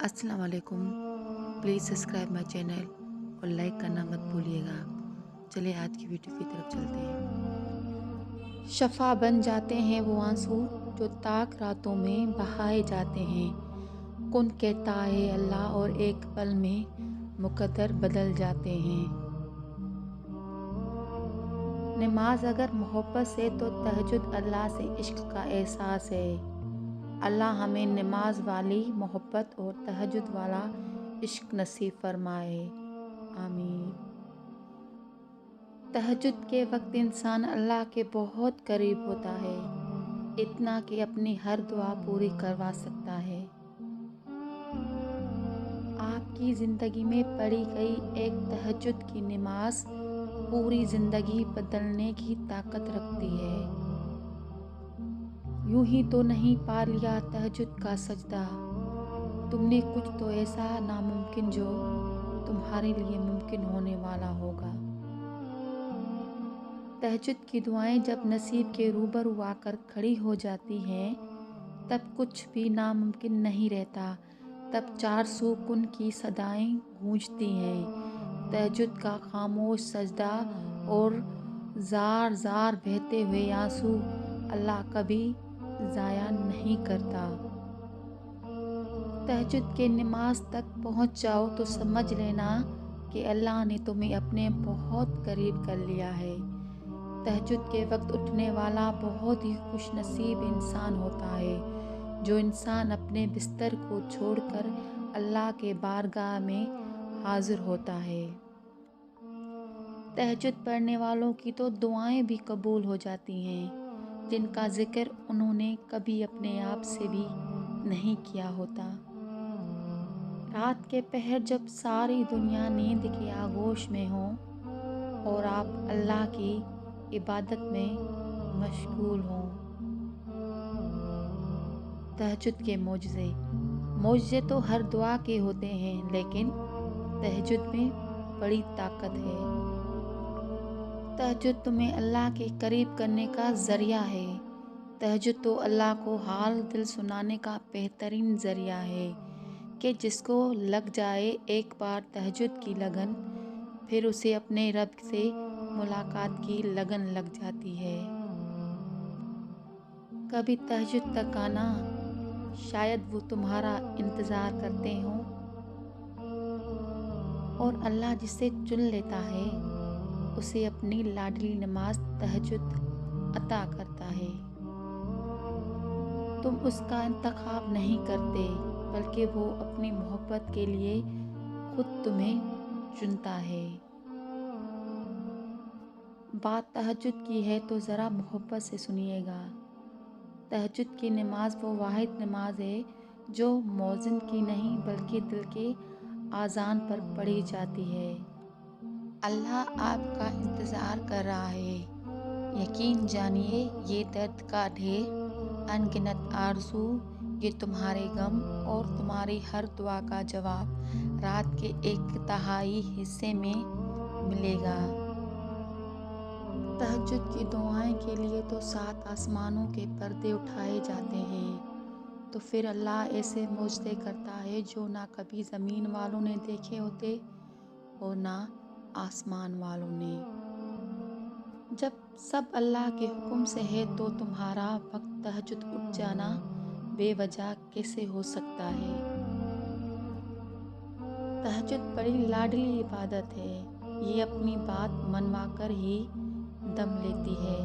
السلام علیکم. Please subscribe my channel اور لائک کرنا مت بھولیے گا. چلے آج کی ویڈیو کی طرف چلتے ہیں. شفا بن جاتے ہیں وہ آنسو جو تاک راتوں میں بہائے جاتے ہیں. کن کہتا ہے اللہ اور ایک پل میں مقدر بدل جاتے ہیں. نماز اگر محبت سے تو تہجد اللہ سے عشق کا احساس ہے. اللہ ہمیں نماز والی محبت اور تہجد والا عشق نصیب فرمائے. آمین. تہجد کے وقت انسان اللہ کے بہت قریب ہوتا ہے، اتنا کہ اپنی ہر دعا پوری کروا سکتا ہے. آپ کی زندگی میں پڑھی گئی ایک تہجد کی نماز پوری زندگی بدلنے کی طاقت رکھتی ہے. یوں ہی تو نہیں پا لیا تہجد کا سجدہ، تم نے کچھ تو ایسا ناممکن جو تمہارے لیے ممکن ہونے والا ہوگا. تہجد کی دعائیں جب نصیب کے روبرو آ کر کھڑی ہو جاتی ہیں تب کچھ بھی ناممکن نہیں رہتا. تب چار سو کن کی صدائیں گونجتی ہیں. تہجد کا خاموش سجدہ اور زار زار بہتے ہوئے آنسو اللہ کبھی ضائع نہیں کرتا. تہجد کے نماز تک پہنچ جاؤ تو سمجھ لینا کہ اللہ نے تمہیں اپنے بہت قریب کر لیا ہے. تہجد کے وقت اٹھنے والا بہت ہی خوش نصیب انسان ہوتا ہے، جو انسان اپنے بستر کو چھوڑ کر اللہ کے بارگاہ میں حاضر ہوتا ہے. تہجد پڑھنے والوں کی تو دعائیں بھی قبول ہو جاتی ہیں جن کا ذکر انہوں نے کبھی اپنے آپ سے بھی نہیں کیا ہوتا. رات کے پہر جب ساری دنیا نیند کے آغوش میں ہو اور آپ اللہ کی عبادت میں مشغول ہوں. تہجد کے معجزے تو ہر دعا کے ہوتے ہیں، لیکن تہجد میں بڑی طاقت ہے. تہجد تمہیں اللہ کے قریب کرنے کا ذریعہ ہے. تہجد تو اللہ کو حال دل سنانے کا بہترین ذریعہ ہے کہ جس کو لگ جائے ایک بار تہجد کی لگن، پھر اسے اپنے رب سے ملاقات کی لگن لگ جاتی ہے. کبھی تہجد تک آنا، شاید وہ تمہارا انتظار کرتے ہوں، اور اللہ جسے چن لیتا ہے اسے اپنی لاڈلی نماز تہجد عطا کرتا ہے. تم اس کا انتخاب نہیں کرتے بلکہ وہ اپنی محبت کے لیے خود تمہیں چنتا ہے. بات تہجد کی ہے تو ذرا محبت سے سنیے گا. تہجد کی نماز وہ واحد نماز ہے جو مؤذن کی نہیں بلکہ دل کے اذان پر پڑھی جاتی ہے. اللہ آپ کا انتظار کر رہا ہے. یقین جانیے یہ درد کا ڈھیر، ان گنت آرزو، یہ تمہارے غم اور تمہاری ہر دعا کا جواب رات کے ایک تہائی حصے میں ملے گا. تہجد کی دعائیں کے لیے تو 7 آسمانوں کے پردے اٹھائے جاتے ہیں. تو پھر اللہ ایسے معجزے کرتا ہے جو نہ کبھی زمین والوں نے دیکھے ہوتے اور نہ آسمان والوں نے. جب سب اللہ کے حکم سے ہے تو تمہارا وقت تہجد اٹھ جانا بے وجہ کیسے ہو سکتا ہے؟ تہجد بڑی لاڈلی عبادت ہے. یہ اپنی بات منوا کر ہی دم لیتی ہے.